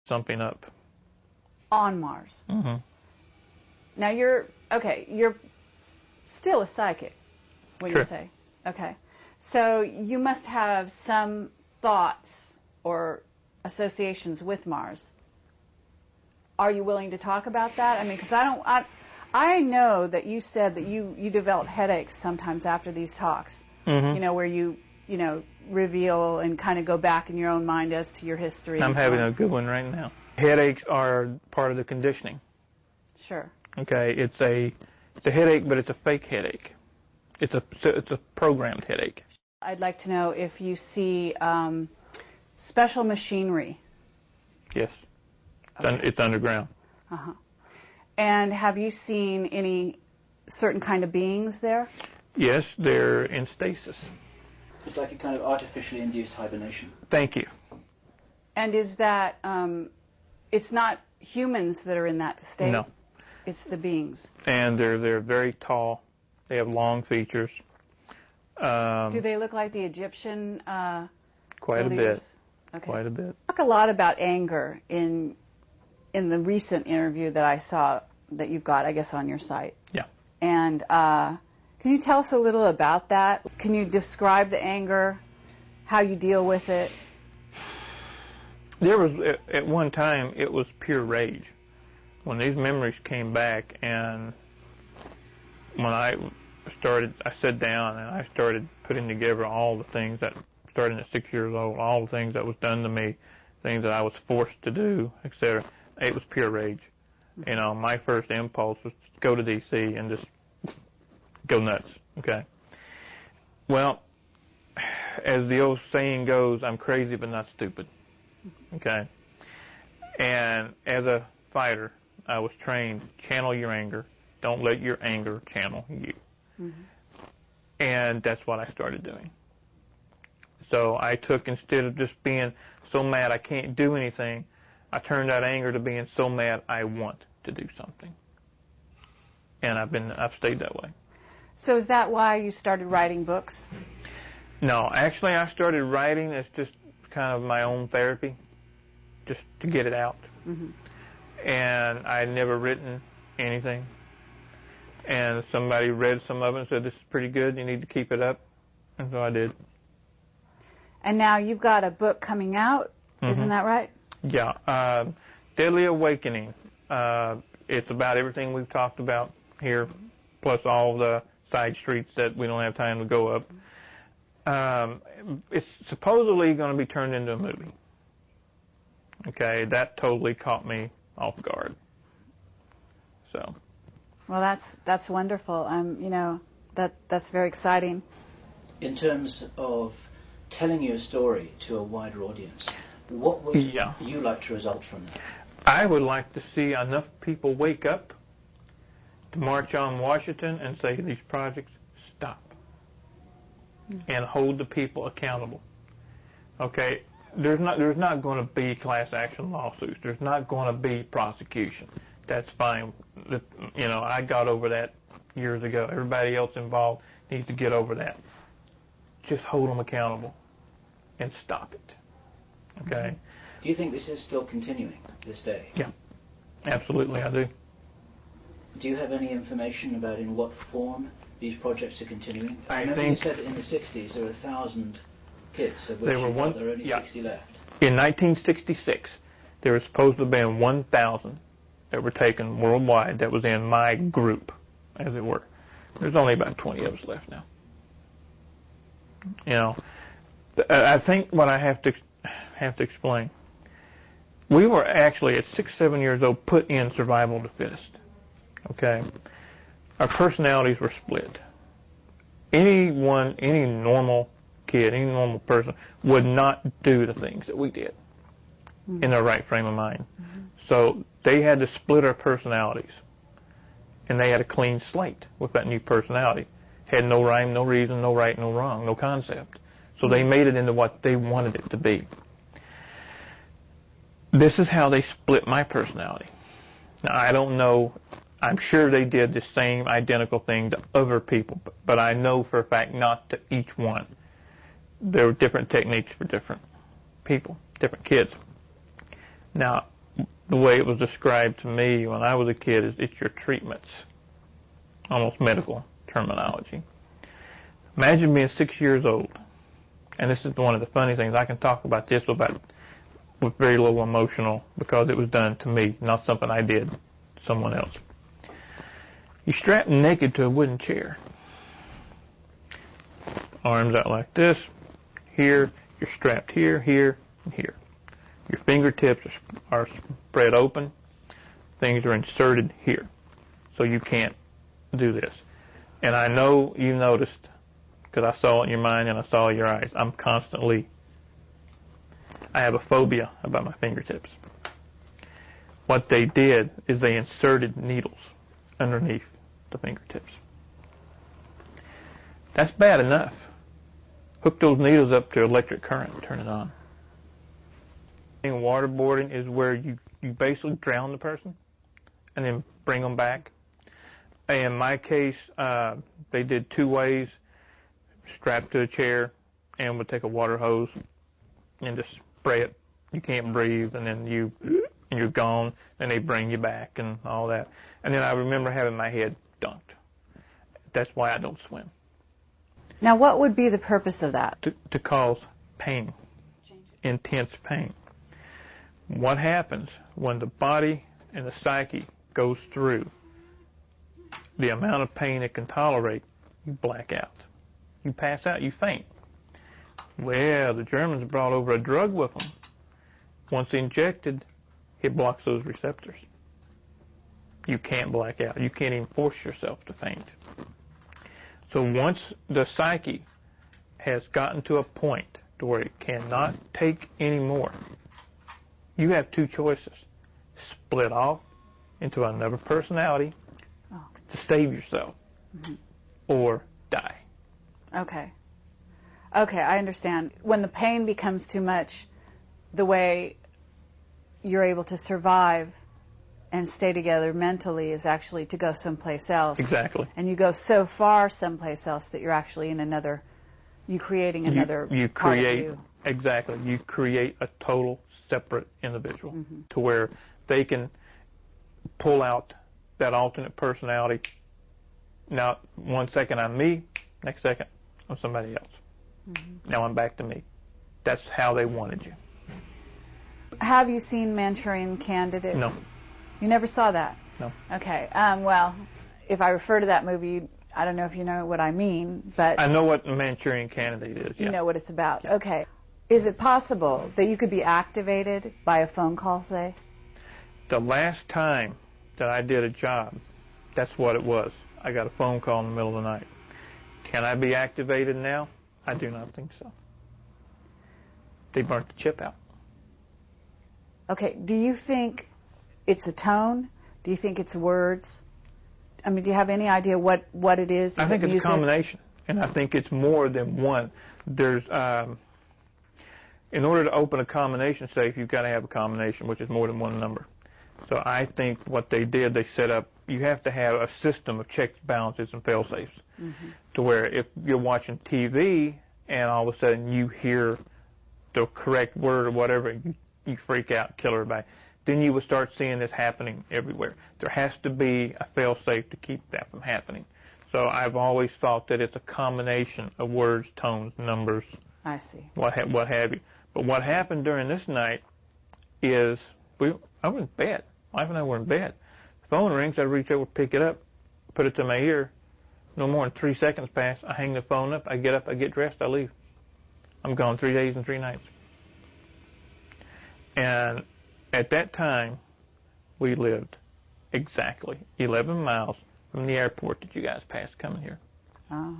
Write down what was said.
something up. On Mars. Mm-hmm. Now you're still a psychic, when Sure. you say. Okay. So you must have some thoughts or associations with Mars. Are you willing to talk about that? I mean, because I know that you said that you develop headaches sometimes after these talks. Mm-hmm. You know, where you reveal and kind of go back in your own mind as to your history. I'm having a good one right now. Headaches are part of the conditioning. Sure. Okay, it's a headache, but it's a fake headache. It's a programmed headache. I'd like to know if you see special machinery. Yes, Okay. it's underground. Uh-huh. And have you seen any certain kind of beings there? Yes, they're in stasis. It's like a kind of artificially induced hibernation. Thank you. And is that, it's not humans that are in that state? No. It's the beings. And they're very tall. They have long features. Do they look like the Egyptian Quite a bit. leaders? Okay. Quite a bit. Talk a lot about anger in the recent interview that I saw that you've got, I guess, on your site. Yeah. And can you tell us a little about that? Can you describe the anger, how you deal with it? There was, at one time, it was pure rage. When these memories came back, and when I sat down and I started putting together all the things that, starting at 6 years old, all the things that was done to me, things that I was forced to do, etc. It was pure rage. You know, my first impulse was to go to D.C. and just go nuts, okay? Well, as the old saying goes, I'm crazy but not stupid, okay? And as a fighter, I was trained, channel your anger. Don't let your anger channel you. Mm-hmm. And that's what I started doing. So I took, instead of just being so mad I can't do anything, I turned that anger to being so mad I want to do something. And I've stayed that way. So is that why you started writing books? No, actually I started writing as just kind of my own therapy, just to get it out. Mm-hmm. And I had never written anything. And somebody read some of it and said, this is pretty good, you need to keep it up. And so I did. And now you've got a book coming out, isn't that right? Yeah. Deadly Awakening. It's about everything we've talked about here, plus all the side streets that we don't have time to go up. It's supposedly going to be turned into a movie. Okay, that totally caught me off guard. So. Well, that's wonderful. You know, that's very exciting. In terms of telling your story to a wider audience, what would you like to result from that? I would like to see enough people wake up to march on Washington and say these projects stop, and hold the people accountable. Okay, there's not going to be class action lawsuits. There's not going to be prosecution. That's fine. You know, I got over that years ago. Everybody else involved needs to get over that. Just hold them accountable and stop it. Okay? Do you think this is still continuing this day? Yeah, absolutely I do. Do you have any information about in what form these projects are continuing? I remember think you said that in the 60s there were 1,000 kits, of which there were there are only 60 left. In 1966, there was supposed to have been 1,000 that were taken worldwide that was in my group, as it were. There's only about 20 of us left now. You know, I think what I have to explain, we were actually at 6, 7 years old put in survival of the fittest. Okay? Our personalities were split. Any normal kid, any normal person would not do the things that we did in their right frame of mind. So they had to split our personalities, and they had a clean slate with that new personality. Had no rhyme, no reason, no right, no wrong, no concept. So they made it into what they wanted it to be. This is how they split my personality. Now, I don't know. I'm sure they did the same identical thing to other people, but I know for a fact not to each one. There were different techniques for different people, different kids. Now, the way it was described to me when I was a kid is it's your treatments, almost medical terminology. Imagine being 6 years old, and this is one of the funny things. I can talk about this with very little emotional because it was done to me, not something I did to someone else. You're strapped naked to a wooden chair. Arms out like this. Here, you're strapped here, here, and here. Your fingertips are spread open. Things are inserted here. So you can't do this. And I know you noticed, because I saw it in your mind and I saw it in your eyes, I have a phobia about my fingertips. What they did is they inserted needles underneath the fingertips. That's bad enough. Hook those needles up to electric current and turn it on. Waterboarding is where you basically drown the person and then bring them back. In my case, they did 2 ways: strapped to a chair and would take a water hose and just spray it. You can't breathe, and then you're gone, and they bring you back and all that. And then I remember having my head dunked. That's why I don't swim. Now, what would be the purpose of that? To cause pain, intense pain. What happens when the body and the psyche goes through the amount of pain it can tolerate? You black out. You pass out. You faint. Well, the Germans brought over a drug with them. Once injected, it blocks those receptors. You can't black out. You can't even force yourself to faint. So once the psyche has gotten to a point to where it cannot take any more, you have 2 choices: split off into another personality to save yourself, or die. Okay, I understand. When the pain becomes too much, the way you're able to survive and stay together mentally is actually to go someplace else. Exactly. And you go so far someplace else that you're actually in you're creating another part of you. Exactly. You create a total separate individual to where they can pull out that alternate personality. Now, 1 second I'm me, next second I'm somebody else. Now I'm back to me. That's how they wanted you. Have you seen Manchurian Candidate? No. You never saw that? No. Okay. Well, if I refer to that movie, I don't know if you know what I mean, but... I know what Manchurian Candidate is, yeah. You know what it's about. Yeah. Okay. Is it possible that you could be activated by a phone call, say? The last time that I did a job, that's what it was. I got a phone call in the middle of the night. Can I be activated now? I do not think so. They burnt the chip out. Okay. Do you think it's a tone? Do you think it's words? I mean, do you have any idea what it is? I think it's music? a combination, and I think it's more than one. There's, in order to open a combination safe, you've got to have a combination, which is more than one number. So I think what they did, they set up, you have to have a system of checks, balances, and fail-safes, to where if you're watching TV and all of a sudden you hear the correct word or whatever, you freak out, kill everybody. Then you will start seeing this happening everywhere. There has to be a fail-safe to keep that from happening. So I've always thought that it's a combination of words, tones, numbers. I see. What have you. But what happened during this night is I was in bed. My wife and I were in bed. The phone rings. I reach over, pick it up, put it to my ear. No more than 3 seconds pass. I hang the phone up. I get up. I get dressed. I leave. I'm gone 3 days and 3 nights. And at that time, we lived exactly 11 miles from the airport that you guys passed coming here. Oh.